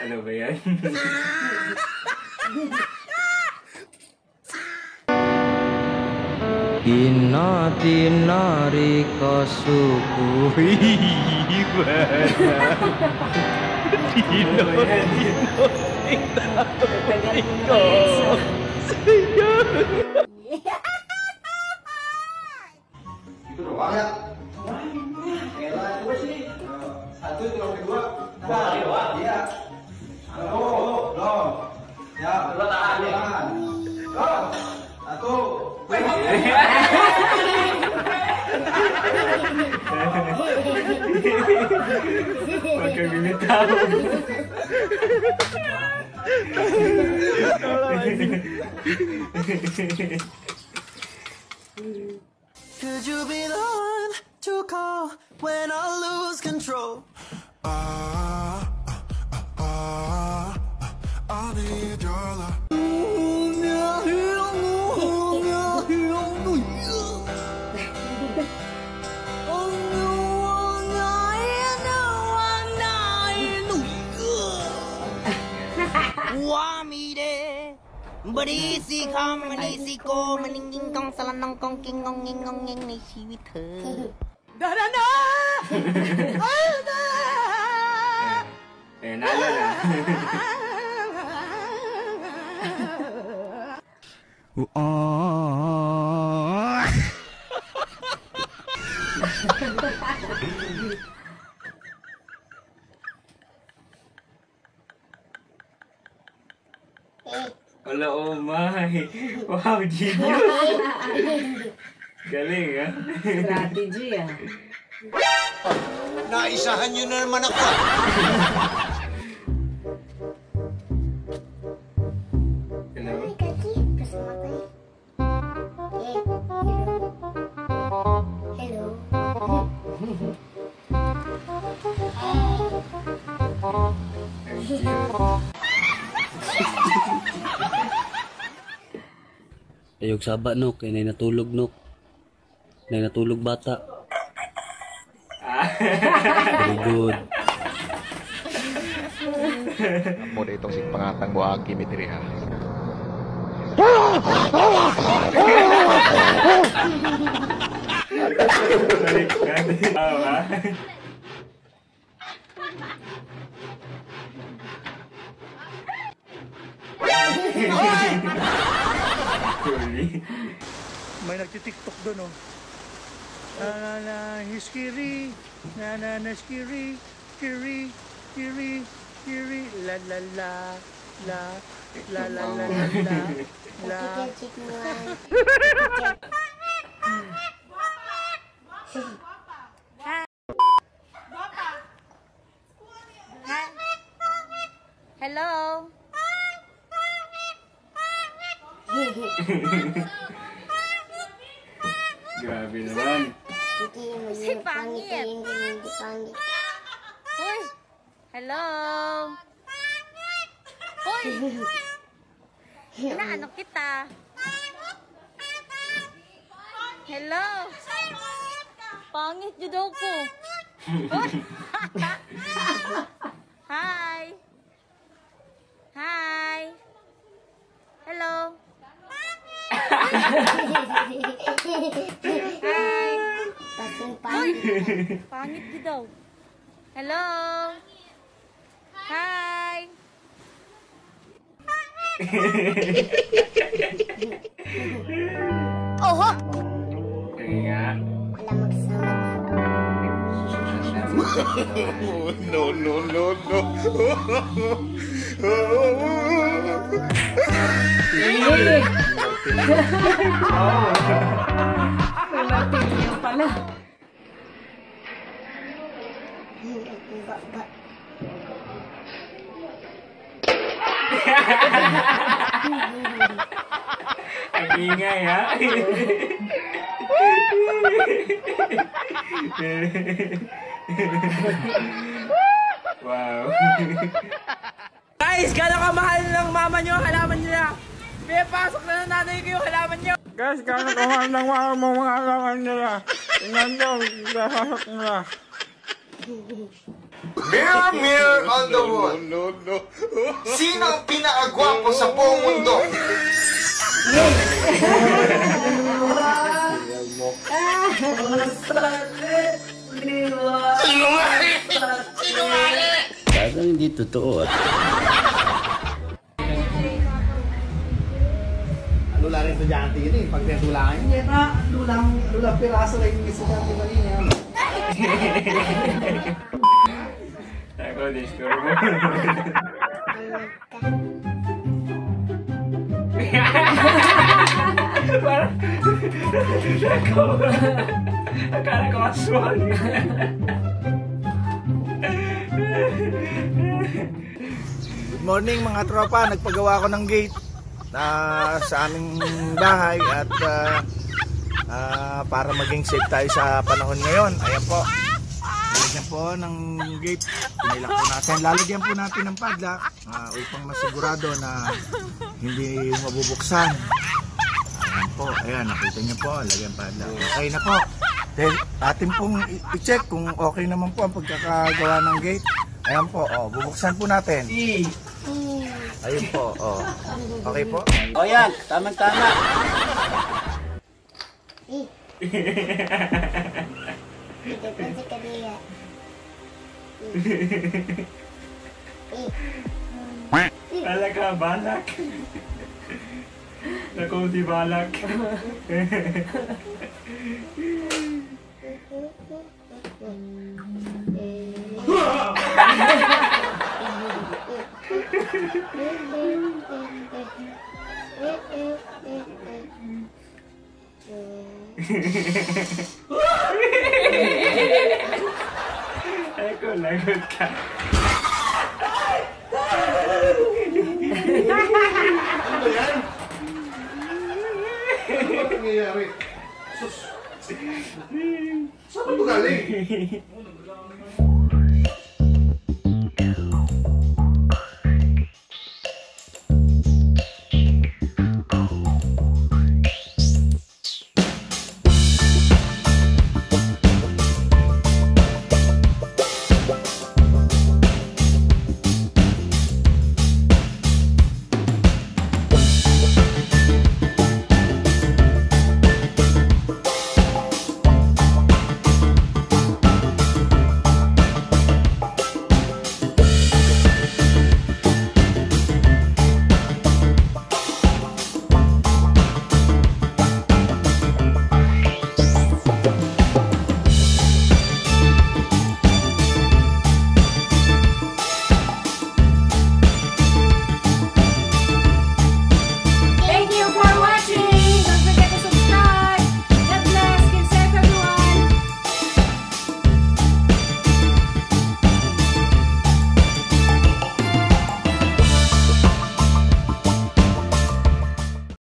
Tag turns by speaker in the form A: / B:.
A: Ano ba yan?
B: Tina-tinari kasuku ibana. Tina-tinari
C: Itu doang ya? Elah, gue sih satu itu yang kedua. Nah, doang. Iya. Dong. Ya, dua tahan. Dong. Satu.
A: Pakai bibit tahu.
D: Could you be the one to call when I lose control? I need your love. Berisi kau menisi ko meningging kong salanang kong king ngong nging ngong nging niชีวิตเธอ
A: Nalo na. Wala, oh my. Wow, genius. Galing, ha?
E: Strategy, ah.
D: Naisahan nyo na naman ako.
A: Hello?
B: Ayog saba nok, kay nay natulog nok. Nay natulog bata. Very good.
C: Mo dito si pangatang buagi mitri ha.
F: May nagtitiktok doon, oh. Hiskiri, skiri, kiri, kiri, kiri, la la la, la, la la la la, la.
E: Hello.
A: Grabe naman.
E: Si pangit. Hoy. Hello. Hoy. Inaano kita? Hello. Pangit jud ako. Hi. Hi. Hello. Hi. Hoy. Pangit jud daw. Hello. Hi. Oho!
A: Sige nga.
E: Wala magsama.
A: Ang ingay ha. Wow.
F: Guys, gano'ng kamahal ng mama nyo, halaman nyo na. May pasok na ng nanay ko yung halaman nyo. Guys, gano'ng kamahal ng mama mo mga halaman nila. Tingnan nyo, pasok nila.
C: Mirror, mirror on the wall. Sino ang pinakagwapo sa buong mundo?
B: Parang hindi totoo ah.
C: Lula rin estudyante yun eh, pag tinutulangin niya na, lulang piraso lang yung estudyante ba niya.
A: Ako, disturbo mo. Parang, akala ko aswang.
C: Good morning mga tropa, nagpagawa ko ng gate sa aming bahay at para maging safe tayo sa panahon ngayon. Ayan po, lalagyan po ng gate, pinilak po natin, lalagyan po natin ng padlock upang masigurado na hindi mabubuksan. Ayan po, ayan, nakita niyo po, lagyan padlock. Okay na po. Then, atin pong i-check kung okay naman po ang pagkakagawa ng gate. Ayan po, bubuksan po natin. Ayun po, okay po.
B: O yan, tama-tama.
E: Ito pa sa kanila.
A: Talaga, balak. Naku, di balak. Ako, lagot ka.
C: Ano yan? Ano ba nangyayari? Sus! Saan ba ito galing?